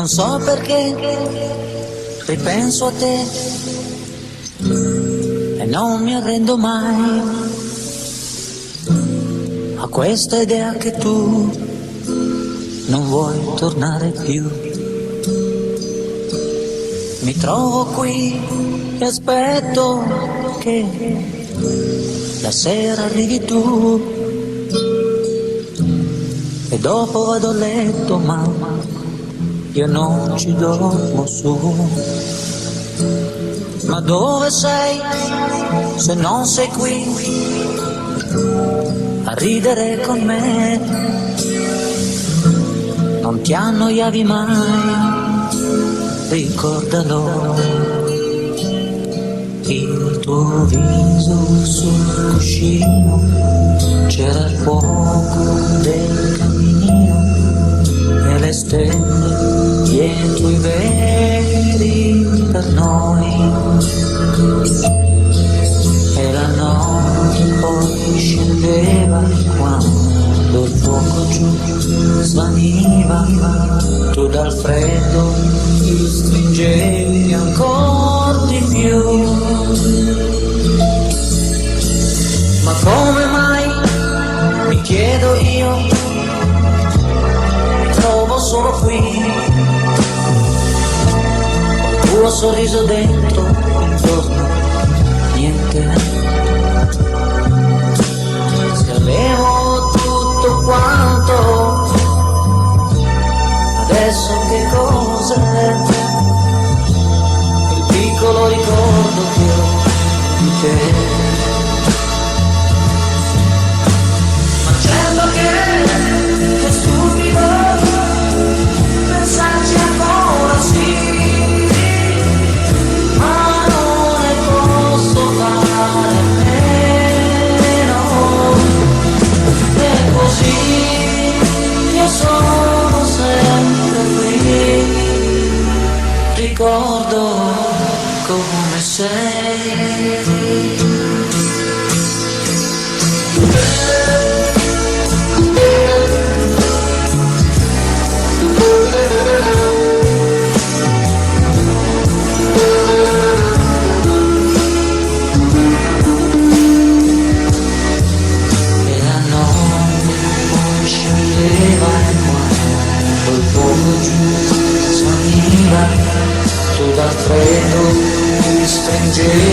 Non so perché ripenso a te e non mi arrendo mai a questa idea che tu non vuoi tornare più. Mi trovo qui e aspetto che la sera arrivi tu e dopo vado a letto, ma io non ci dormo su. Ma dove sei se non sei qui a ridere con me? Non ti annoiavi mai, ricordalo. Il tuo viso sul cuscino, c'era il fuoco del camino e le stelle dietro i veri per noi. E la notte poi scendeva quando il fuoco giù svaniva, tu dal freddo ti stringevi ancora di più. Ma come mai, mi chiedo io, mi trovo solo qui, col tuo sorriso dentro, intorno, niente. Se avevo tutto quanto, adesso che cos'è? Il piccolo ricordo che ho di te. Ma certo che è stupido pensarci ancora sì, ma non ne posso fare a meno. E così io sono sempre qui, ricordo come sei. E la notte poi scendeva e quando il fuoco giù svaniva, tu dal freddo mi stringevi